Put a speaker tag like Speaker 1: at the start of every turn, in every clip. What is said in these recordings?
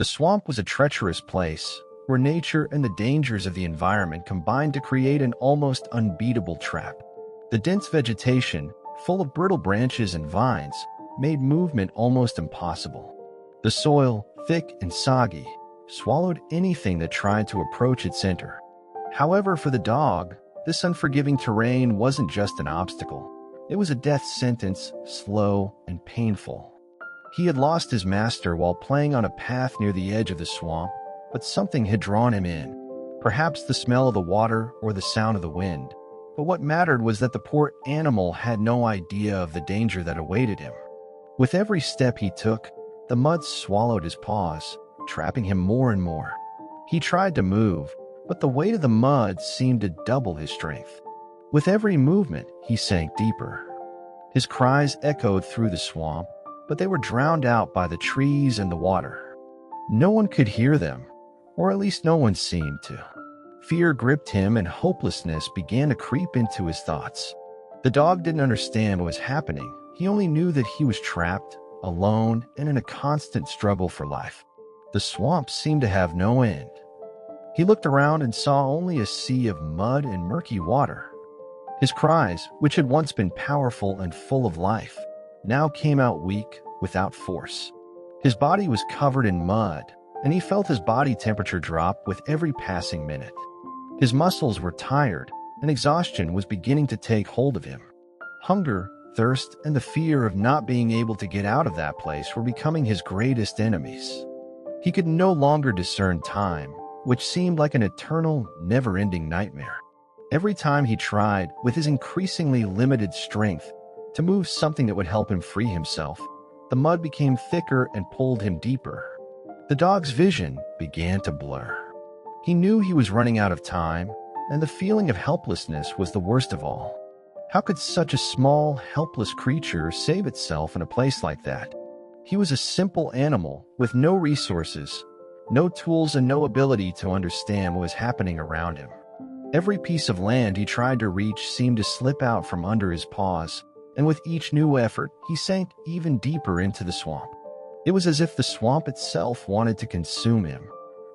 Speaker 1: The swamp was a treacherous place where nature and the dangers of the environment combined to create an almost unbeatable trap. The dense vegetation, full of brittle branches and vines, made movement almost impossible. The soil, thick and soggy, swallowed anything that tried to approach its center. However, for the dog, this unforgiving terrain wasn't just an obstacle. It was a death sentence, slow and painful. He had lost his master while playing on a path near the edge of the swamp, but something had drawn him in. Perhaps the smell of the water or the sound of the wind. But what mattered was that the poor animal had no idea of the danger that awaited him. With every step he took, the mud swallowed his paws, trapping him more and more. He tried to move, but the weight of the mud seemed to double his strength. With every movement, he sank deeper. His cries echoed through the swamp, but they were drowned out by the trees and the water. No one could hear them, or at least no one seemed to. Fear gripped him and hopelessness began to creep into his thoughts. The dog didn't understand what was happening. He only knew that he was trapped, alone, and in a constant struggle for life. The swamp seemed to have no end. He looked around and saw only a sea of mud and murky water. His cries, which had once been powerful and full of life, now came out weak, without force. His body was covered in mud, and he felt his body temperature drop with every passing minute. His muscles were tired, and exhaustion was beginning to take hold of him. Hunger, thirst, and the fear of not being able to get out of that place were becoming his greatest enemies. He could no longer discern time, which seemed like an eternal, never-ending nightmare. Every time he tried, with his increasingly limited strength, to move something that would help him free himself, the mud became thicker and pulled him deeper. The dog's vision began to blur. He knew he was running out of time, and the feeling of helplessness was the worst of all. How could such a small, helpless creature save itself in a place like that? He was a simple animal with no resources, no tools, and no ability to understand what was happening around him. Every piece of land he tried to reach seemed to slip out from under his paws, and with each new effort, he sank even deeper into the swamp. It was as if the swamp itself wanted to consume him,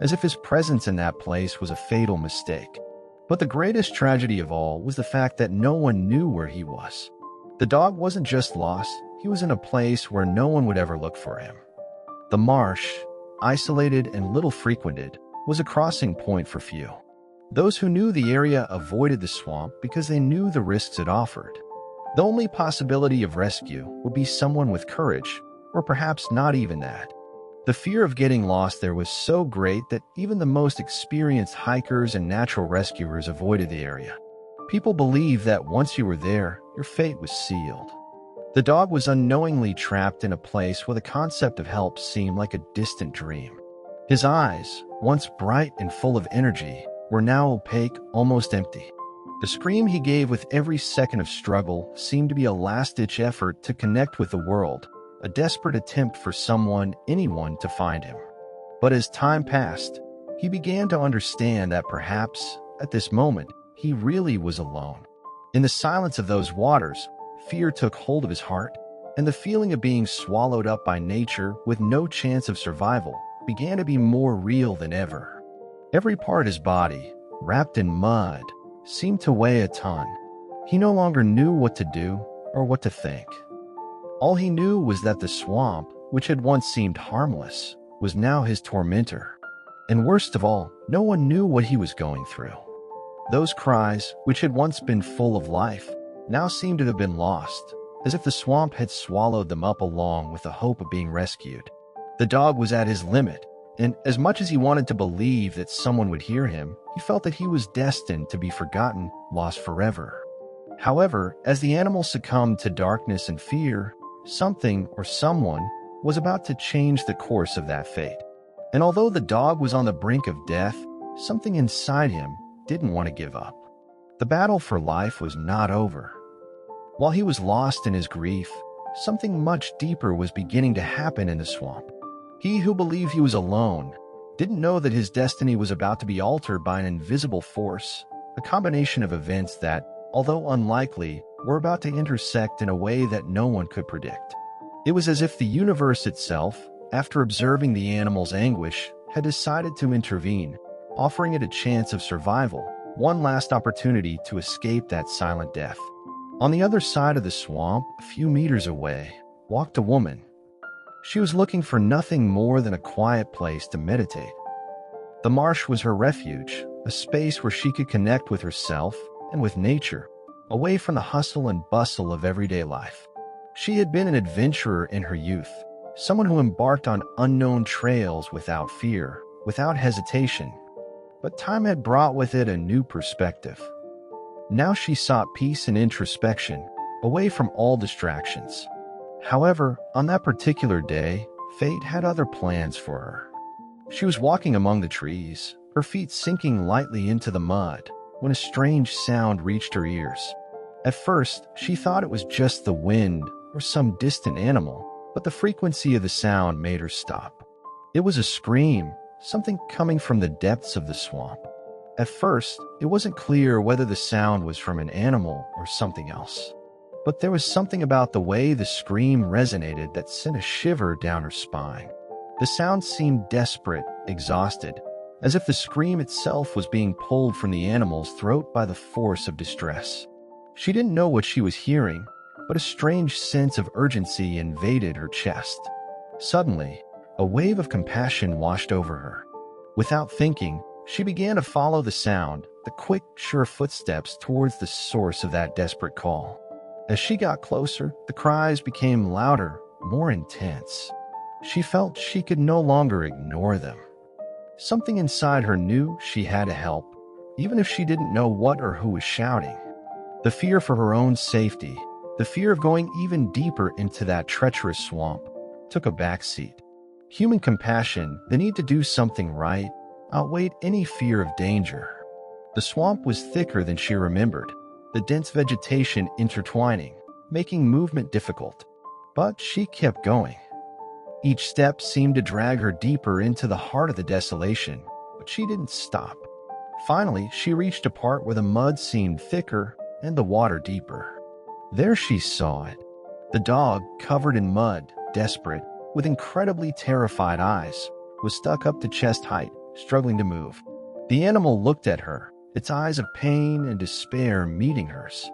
Speaker 1: as if his presence in that place was a fatal mistake. But the greatest tragedy of all was the fact that no one knew where he was. The dog wasn't just lost, he was in a place where no one would ever look for him. The marsh, isolated and little frequented, was a crossing point for few. Those who knew the area avoided the swamp because they knew the risks it offered. The only possibility of rescue would be someone with courage, or perhaps not even that. The fear of getting lost there was so great that even the most experienced hikers and natural rescuers avoided the area. People believed that once you were there, your fate was sealed. The dog was unknowingly trapped in a place where the concept of help seemed like a distant dream. His eyes, once bright and full of energy, were now opaque, almost empty. The scream he gave with every second of struggle seemed to be a last-ditch effort to connect with the world, a desperate attempt for anyone to find him. But as time passed, he began to understand that perhaps, at this moment, he really was alone. In the silence of those waters, fear took hold of his heart, and the feeling of being swallowed up by nature with no chance of survival began to be more real than ever. Every part of his body, wrapped in mud, seemed to weigh a ton. He no longer knew what to do or what to think. All he knew was that the swamp, which had once seemed harmless, was now his tormentor. And worst of all, no one knew what he was going through. Those cries, which had once been full of life, now seemed to have been lost, as if the swamp had swallowed them up along with the hope of being rescued. The dog was at his limit, and as much as he wanted to believe that someone would hear him, he felt that he was destined to be forgotten, lost forever. However, as the animal succumbed to darkness and fear, something or someone was about to change the course of that fate. And although the dog was on the brink of death, something inside him didn't want to give up. The battle for life was not over. While he was lost in his grief, something much deeper was beginning to happen in the swamp. He who believed he was alone didn't know that his destiny was about to be altered by an invisible force, a combination of events that, although unlikely, were about to intersect in a way that no one could predict. It was as if the universe itself, after observing the animal's anguish, had decided to intervene, offering it a chance of survival, one last opportunity to escape that silent death. On the other side of the swamp, a few meters away, walked a woman. She was looking for nothing more than a quiet place to meditate. The marsh was her refuge, a space where she could connect with herself and with nature, away from the hustle and bustle of everyday life. She had been an adventurer in her youth, someone who embarked on unknown trails without fear, without hesitation. But time had brought with it a new perspective. Now she sought peace and introspection, away from all distractions. However, on that particular day, fate had other plans for her. She was walking among the trees, her feet sinking lightly into the mud, when a strange sound reached her ears. At first, she thought it was just the wind or some distant animal, but the frequency of the sound made her stop. It was a scream, something coming from the depths of the swamp. At first, it wasn't clear whether the sound was from an animal or something else. But there was something about the way the scream resonated that sent a shiver down her spine. The sound seemed desperate, exhausted, as if the scream itself was being pulled from the animal's throat by the force of distress. She didn't know what she was hearing, but a strange sense of urgency invaded her chest. Suddenly, a wave of compassion washed over her. Without thinking, she began to follow the sound, the quick, sure footsteps towards the source of that desperate call. As she got closer, the cries became louder, more intense. She felt she could no longer ignore them. Something inside her knew she had to help, even if she didn't know what or who was shouting. The fear for her own safety, the fear of going even deeper into that treacherous swamp, took a backseat. Human compassion, the need to do something right, outweighed any fear of danger. The swamp was thicker than she remembered, the dense vegetation intertwining, making movement difficult. But she kept going. Each step seemed to drag her deeper into the heart of the desolation, but she didn't stop. Finally, she reached a part where the mud seemed thicker and the water deeper. There she saw it. The dog, covered in mud, desperate, with incredibly terrified eyes, was stuck up to chest height, struggling to move. The animal looked at her, its eyes of pain and despair meeting hers.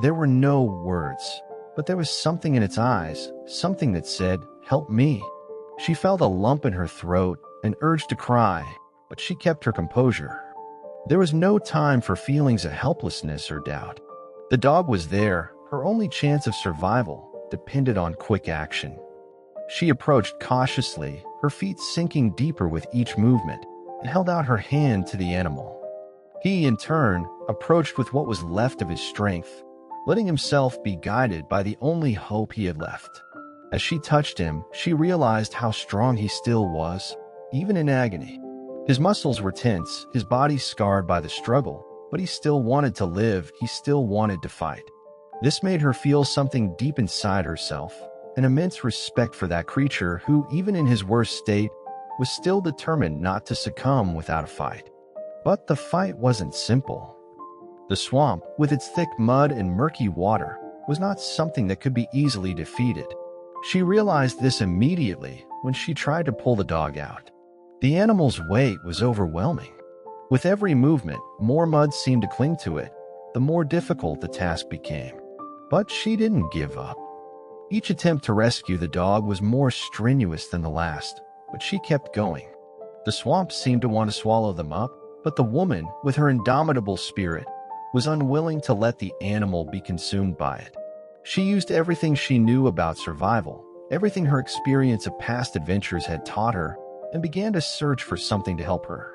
Speaker 1: There were no words, but there was something in its eyes, something that said, "Help me." She felt a lump in her throat, an urge to cry, but she kept her composure. There was no time for feelings of helplessness or doubt. The dog was there, her only chance of survival depended on quick action. She approached cautiously, her feet sinking deeper with each movement, and held out her hand to the animal. He, in turn, approached with what was left of his strength, letting himself be guided by the only hope he had left. As she touched him, she realized how strong he still was, even in agony. His muscles were tense, his body scarred by the struggle, but he still wanted to live, he still wanted to fight. This made her feel something deep inside herself, an immense respect for that creature who, even in his worst state, was still determined not to succumb without a fight. But the fight wasn't simple. The swamp, with its thick mud and murky water, was not something that could be easily defeated. She realized this immediately when she tried to pull the dog out. The animal's weight was overwhelming. With every movement, more mud seemed to cling to it, the more difficult the task became. But she didn't give up. Each attempt to rescue the dog was more strenuous than the last, but she kept going. The swamp seemed to want to swallow them up, but the woman, with her indomitable spirit, was unwilling to let the animal be consumed by it. She used everything she knew about survival, everything her experience of past adventures had taught her, and began to search for something to help her.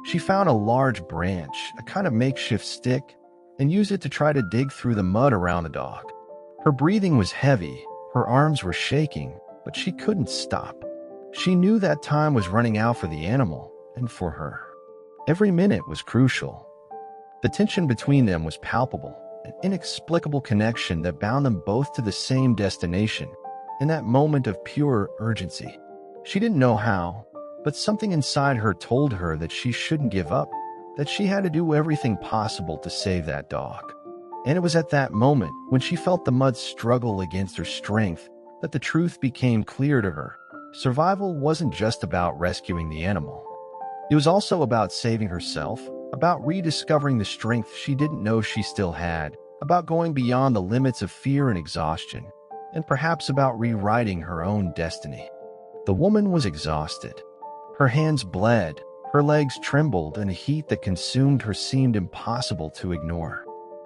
Speaker 1: She found a large branch, a kind of makeshift stick, and used it to try to dig through the mud around the dog. Her breathing was heavy, her arms were shaking, but she couldn't stop. She knew that time was running out for the animal and for her. Every minute was crucial. The tension between them was palpable, an inexplicable connection that bound them both to the same destination, in that moment of pure urgency. She didn't know how, but something inside her told her that she shouldn't give up, that she had to do everything possible to save that dog. And it was at that moment, when she felt the mud struggle against her strength, that the truth became clear to her. Survival wasn't just about rescuing the animal. It was also about saving herself, about rediscovering the strength she didn't know she still had, about going beyond the limits of fear and exhaustion, and perhaps about rewriting her own destiny. The woman was exhausted. Her hands bled, her legs trembled, and a heat that consumed her seemed impossible to ignore.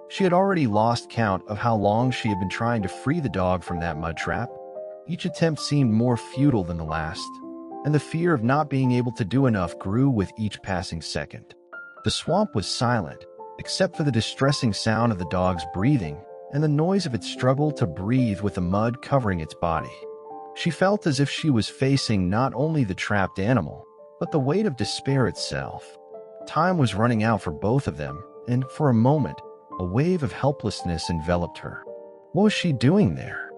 Speaker 1: She had already lost count of how long she had been trying to free the dog from that mud trap. Each attempt seemed more futile than the last, and the fear of not being able to do enough grew with each passing second. The swamp was silent, except for the distressing sound of the dog's breathing and the noise of its struggle to breathe with the mud covering its body. She felt as if she was facing not only the trapped animal, but the weight of despair itself. Time was running out for both of them, and for a moment, a wave of helplessness enveloped her. What was she doing there?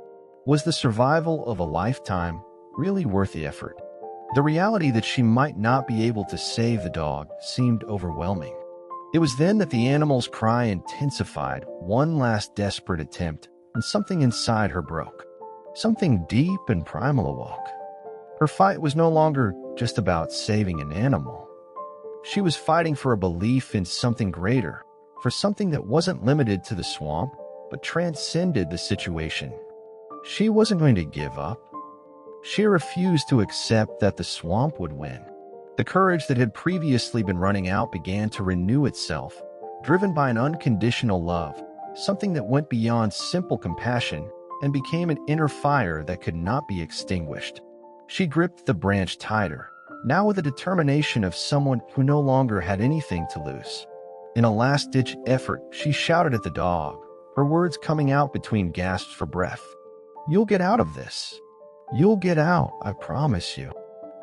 Speaker 1: Was the survival of a lifetime really worth the effort? The reality that she might not be able to save the dog seemed overwhelming. It was then that the animal's cry intensified, one last desperate attempt, and something inside her broke. Something deep and primal awoke. Her fight was no longer just about saving an animal. She was fighting for a belief in something greater, for something that wasn't limited to the swamp, but transcended the situation. She wasn't going to give up. She refused to accept that the swamp would win. The courage that had previously been running out began to renew itself, driven by an unconditional love, something that went beyond simple compassion and became an inner fire that could not be extinguished. She gripped the branch tighter, now with the determination of someone who no longer had anything to lose. In a last-ditch effort, she shouted at the dog, her words coming out between gasps for breath. "You'll get out of this. You'll get out, I promise you."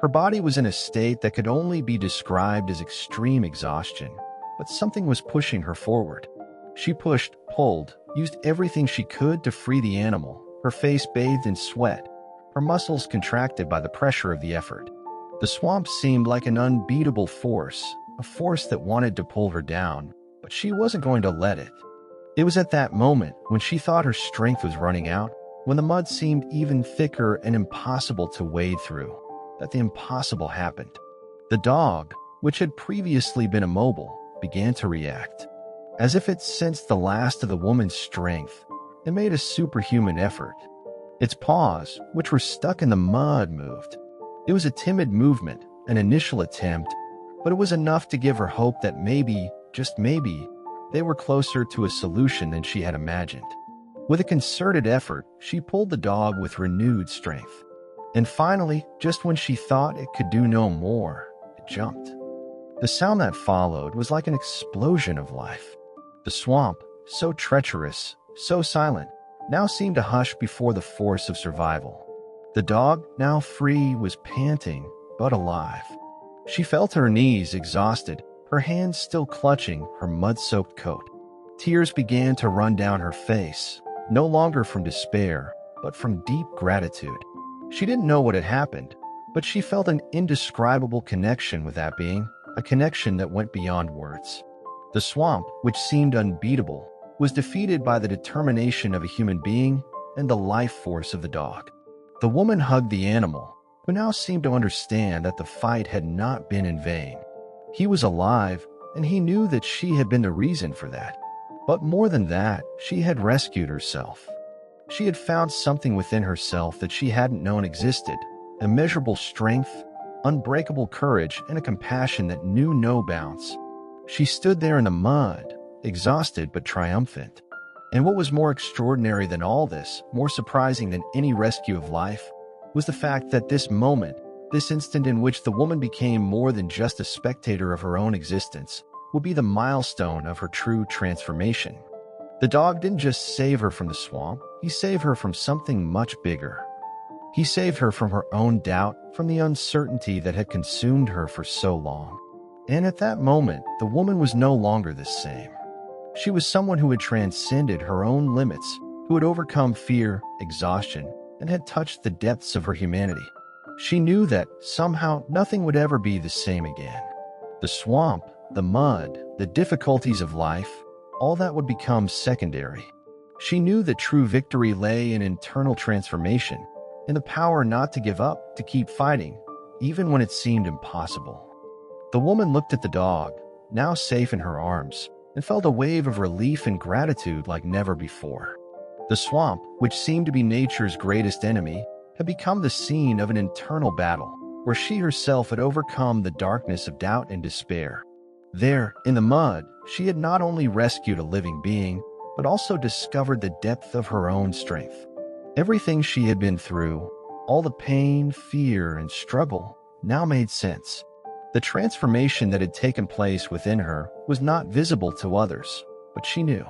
Speaker 1: Her body was in a state that could only be described as extreme exhaustion, but something was pushing her forward. She pushed, pulled, used everything she could to free the animal, her face bathed in sweat, her muscles contracted by the pressure of the effort. The swamp seemed like an unbeatable force, a force that wanted to pull her down, but she wasn't going to let it. It was at that moment, when she thought her strength was running out, when the mud seemed even thicker and impossible to wade through, that the impossible happened. The dog, which had previously been immobile, began to react. As if it sensed the last of the woman's strength, it made a superhuman effort. Its paws, which were stuck in the mud, moved. It was a timid movement, an initial attempt, but it was enough to give her hope that maybe, just maybe, they were closer to a solution than she had imagined. With a concerted effort, she pulled the dog with renewed strength. And finally, just when she thought it could do no more, it jumped. The sound that followed was like an explosion of life. The swamp, so treacherous, so silent, now seemed to hush before the force of survival. The dog, now free, was panting, but alive. She felt her knees exhausted, her hands still clutching her mud-soaked coat. Tears began to run down her face, no longer from despair, but from deep gratitude. She didn't know what had happened, but she felt an indescribable connection with that being, a connection that went beyond words. The swamp, which seemed unbeatable, was defeated by the determination of a human being and the life force of the dog. The woman hugged the animal, who now seemed to understand that the fight had not been in vain. He was alive, and he knew that she had been the reason for that. But more than that, she had rescued herself. She had found something within herself that she hadn't known existed, immeasurable strength, unbreakable courage, and a compassion that knew no bounds. She stood there in the mud, exhausted but triumphant. And what was more extraordinary than all this, more surprising than any rescue of life, was the fact that this moment, this instant in which the woman became more than just a spectator of her own existence, would be the milestone of her true transformation. The dog didn't just save her from the swamp, he saved her from something much bigger. He saved her from her own doubt, from the uncertainty that had consumed her for so long. And at that moment, the woman was no longer the same. She was someone who had transcended her own limits, who had overcome fear, exhaustion, and had touched the depths of her humanity. She knew that, somehow, nothing would ever be the same again. The swamp, the mud, the difficulties of life, all that would become secondary. She knew that true victory lay in internal transformation, and the power not to give up, to keep fighting, even when it seemed impossible. The woman looked at the dog, now safe in her arms, and felt a wave of relief and gratitude like never before. The swamp, which seemed to be nature's greatest enemy, had become the scene of an internal battle, where she herself had overcome the darkness of doubt and despair. There, in the mud, she had not only rescued a living being, but also discovered the depth of her own strength. Everything she had been through, all the pain, fear, and struggle, now made sense. The transformation that had taken place within her was not visible to others, but she knew.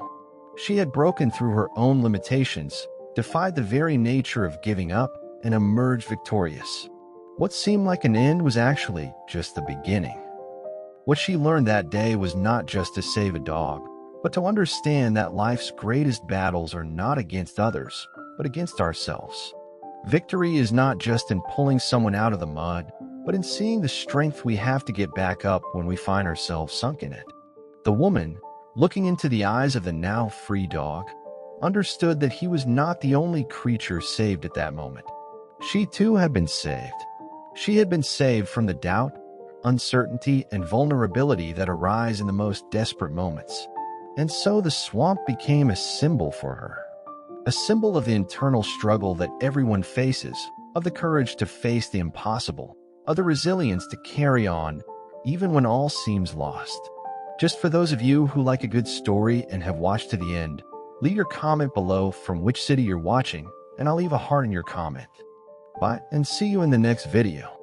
Speaker 1: She had broken through her own limitations, defied the very nature of giving up, and emerged victorious. What seemed like an end was actually just the beginning. What she learned that day was not just to save a dog, but to understand that life's greatest battles are not against others, but against ourselves. Victory is not just in pulling someone out of the mud, but in seeing the strength we have to get back up when we find ourselves sunk in it. The woman, looking into the eyes of the now free dog, understood that he was not the only creature saved at that moment. She too had been saved. She had been saved from the doubt, uncertainty, and vulnerability that arise in the most desperate moments. And so the swamp became a symbol for her. A symbol of the internal struggle that everyone faces, of the courage to face the impossible, of the resilience to carry on, even when all seems lost. Just for those of you who like a good story and have watched to the end, leave your comment below from which city you're watching, and I'll leave a heart in your comment. Bye, and see you in the next video.